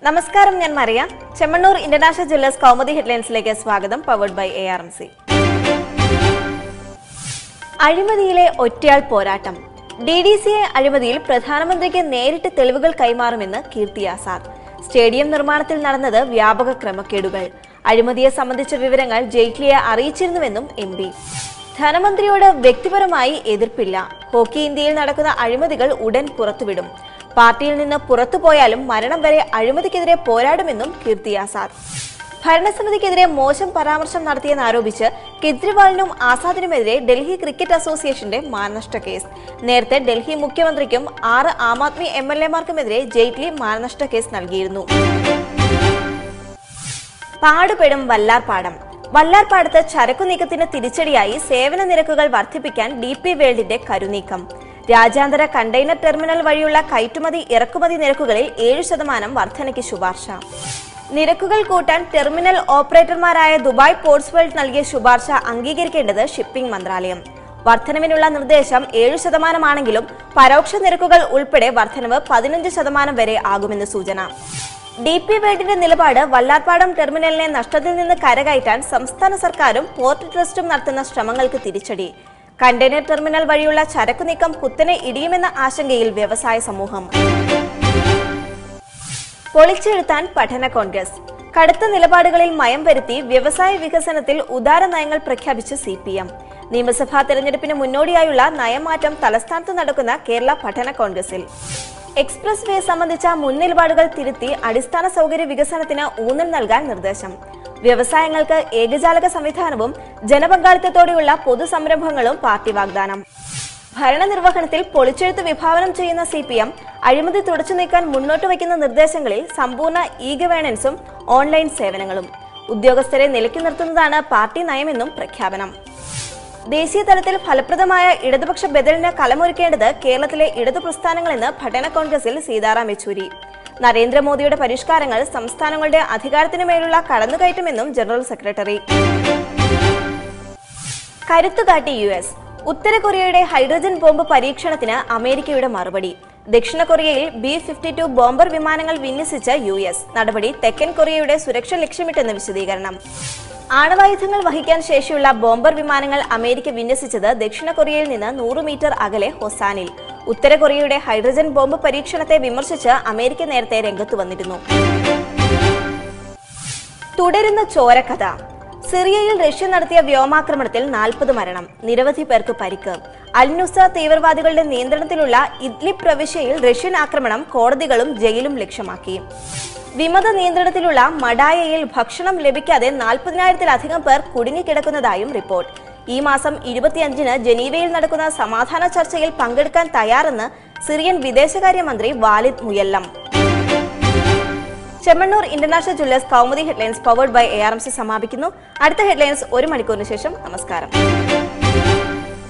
നമസ്കാരം, ഞാൻ Mariya. Chemmanur international jewellers Kaumudi ഹെഡ്ലൈൻസിലേക്ക് സ്വാഗതം. Powered by ARMC. അഴിമതിയിലെ ഒറ്റയാൾ പോരാട്ടം. DDCA അഴിമതിയിൽ പ്രധാനമന്ത്രിക്ക് നേരിട്ട് തെളിവുകൾ കൈമാറുമെന്ന് കീർത്തി ആസാദ്. സ്റ്റേഡിയം നിർമ്മാണത്തിൽ നടന്നത് വ്യാപക ക്രമക്കേടുകൾ. അഴിമതിയെ സംബന്ധിച്ച വിവരങ്ങൾ ജെയ്റ്റ്ലിയെ അറിയിച്ചിരുന്നുവെന്നും MP. ധനമന്ത്രിയോട് വ്യക്തിപരമായി എതിർപ്പില്ല. ഹോക്കി ഇന്ത്യയിൽ നടക്കുന്ന അഴിമതികൾ ഉടൻ പുറത്തുവിടും. പാർട്ടിയിൽ നിന്ന് പുറത്തുപോയാലും മരണം വരെ അഴിമതിക്കെതിരെ പോരാടുമെന്നും കീർത്തി ആസാദ്. ഭരണസമിതിക്കെതിരെ മോശം പരാമർശം നടത്തിയെന്നാരോപിച്ച് കെജ്രിവാളിനും ആസാദിനുമെതിരെ ഡൽഹി ക്രിക്കറ്റ് അസോസിയേഷന്റെ മാനനഷ്ട കേസ്. നേരത്തെ ഡൽഹി മുഖ്യമന്ത്രിക്കും 6 ആം ആദ്മി MLA-മാർക്കുമെതിരെ ജെയ്റ്റ്ലി മാനനഷ്ട കേസ് നൽകിയിരുന്നു. പാടുപെടും വല്ലാർപാടം. വല്ലാർപാടത്ത് ചരക്കു നീക്കത്തിന് തിരിച്ചടിയായി സേവന നിരക്കുകൾ വർദ്ധിപ്പിക്കാൻ DP വേൾഡിന്റെ കരുനീക്കം. രാജ്യാന്തര കണ്ടെയ്നർ ടെർമിനൽ വഴിയുള്ള കയറ്റുമതി ഇറക്കുമതി നിരക്കുകളിൽ 7% വർധനയ്ക്ക് ശുപാർശ. നിരക്കുകൾ കൂട്ടാൻ ടെർമിനൽ ഓപ്പറേറ്റർമാരായ ദുബായ് പോർട്സ് വേൾഡ് നൽകിയ ശുപാർശ അംഗീകരിക്കേണ്ടത് ഷിപ്പിംഗ് മന്ത്രാലയം. വർധനവിനുള്ള നിർദ്ദേശം 7% ആണെങ്കിലും പരോക്ഷ നിരക്കുകൾ ഉൾപ്പെടെ വർധനവ് 15% വരെ ആകുമെന്ന് സൂചന. DP വേൾഡിന്റെ നിലപാട് വല്ലാർപാടം ടെർമിനലിനെ നഷ്ടത്തിൽ നിന്ന് കരകയറ്റാൻ സംസ്ഥാന സർക്കാരും പോർട്ട് ട്രസ്റ്റും നടത്തുന്ന ശ്രമങ്ങൾക്ക് തിരിച്ചടി. കണ്ടെയ്നർ ടെർമിനൽ വഴിയുള്ള ചരക്കു നീക്കം കുത്തനെ ഇടിയുമെന്ന ആശങ്കയിൽ വ്യവസായ സമൂഹം. പൊളിച്ചെഴുത്താൻ പഠന കോൺഗ്രസ്. കടുത്ത നിലപാടുകളിൽ മയം വരുത്തി വ്യവസായ വികസനത്തിൽ ഉദാര നയങ്ങൾ പ്രഖ്യാപിച്ച് CPM. നിയമസഭാ തെരഞ്ഞെടുപ്പിന് മുന്നോടിയായുള്ള നയമാറ്റം തലസ്ഥാനത്ത് നടക്കുന്ന കേരള പഠന കോൺഗ്രസിൽ. എക്സ്പ്രസ് വേ സംബന്ധിച്ച മുൻ നിലപാടുകൾ തിരുത്തി അടിസ്ഥാന സൗകര്യ വികസനത്തിന് ഊന്നൽ നൽകാൻ നിർദ്ദേശം. വ്യവസായങ്ങൾക്ക് ഏകജാലക സംവിധാനവും ജനപങ്കാളിത്തത്തോടെയുള്ള പൊതുസംരംഭങ്ങളും പാർട്ടി വാഗ്ദാനം. ഭരണനിർവഹണത്തിൽ പൊളിച്ചെഴുത്ത് വിഭാവനം ചെയ്യുന്ന CPM അഴിമതി തുടച്ചു നീക്കാൻ മുന്നോട്ട് വയ്ക്കുന്ന നിർദ്ദേശങ്ങളിൽ സമ്പൂർണ്ണ ഗവേണൻസും ഓൺലൈൻ സേവനങ്ങളും. ഉദ്യോഗസ്ഥരെ നിലയ്ക്ക് നിർത്തുന്നതാണ് പാർട്ടി നയമെന്നും പ്രഖ്യാപനം. ദേശീയ തലത്തിൽ ഫലപ്രദമായ ഇടതുപക്ഷ ബദലിന് കളമൊരുക്കേണ്ടത് കേരളത്തിലെ ഇടതു പ്രസ്ഥാനങ്ങളെന്ന് പഠന കോൺഗ്രസിൽ സീതാറാം യെച്ചൂരി. നരേന്ദ്രമോദിയുടെ പരിഷ്കാരങ്ങൾ സംസ്ഥാനങ്ങളുടെ അധികാരത്തിനുമേലുള്ള കടന്നുകയറ്റമെന്നും ജനറൽ സെക്രട്ടറി. കരുത്തുകാട്ടി US. ഉത്തര കൊറിയയുടെ ഹൈഡ്രജൻ ബോംബ് പരീക്ഷണത്തിന് അമേരിക്കയുടെ മറുപടി. ദക്ഷിണ കൊറിയയിൽ B-52 ബോംബർ വിമാനങ്ങൾ വിന്യസിച്ച US. നടപടി തെക്കൻ കൊറിയയുടെ സുരക്ഷ ലക്ഷ്യമിട്ടെന്ന് വിശദീകരണം. ആണവായുധങ്ങൾ വഹിക്കാൻ ശേഷിയുള്ള ബോംബർ വിമാനങ്ങൾ അമേരിക്ക വിന്യസിച്ചത് ദക്ഷിണ കൊറിയയിൽ നിന്ന് 100 മീറ്റർ അകലെ ഹൊസാനിൽ. ഉത്തര കൊറിയയുടെ ഹൈഡ്രജൻ ബോംബ് പരീക്ഷണത്തെ വിമർശിച്ച് അമേരിക്ക നേരത്തെ രംഗത്തു വന്നിരുന്നു. തുടരുന്ന ചോരക്കഥ. സിറിയയിൽ റഷ്യ നടത്തിയ വ്യോമാക്രമണത്തിൽ 40 മരണം, നിരവധി പേർക്ക് പരിക്ക്. അൽ-നുസ്ര തീവ്രവാദികളുടെ നിയന്ത്രണത്തിലുള്ള ഇദ്ലിബ് പ്രവിശ്യയിൽ റഷ്യൻ ആക്രമണം കോടതികളും ജയിലും ലക്ഷ്യമാക്കി. വിമത നിയന്ത്രണത്തിലുള്ള മഡായയിൽ ഭക്ഷണം ലഭിക്കാതെ 40,000-ലധികം പേർ കുടുങ്ങിക്കിടക്കുന്നതായും റിപ്പോർട്ട്. ഈ മാസം 25-ന് ജനീവയിൽ നടക്കുന്ന സമാധാന ചർച്ചയിൽ പങ്കെടുക്കാൻ തയ്യാറെന്ന് സിറിയൻ വിദേശകാര്യമന്ത്രി Walid Muallem. Chemmanur international jewellers Kaumudi headlines powered by ARMC സമാപിക്കുന്നു. അടുത്ത ഹെഡ്ലൈൻസ് 1 മണിക്കൂറിന് ശേഷം. നമസ്കാരം.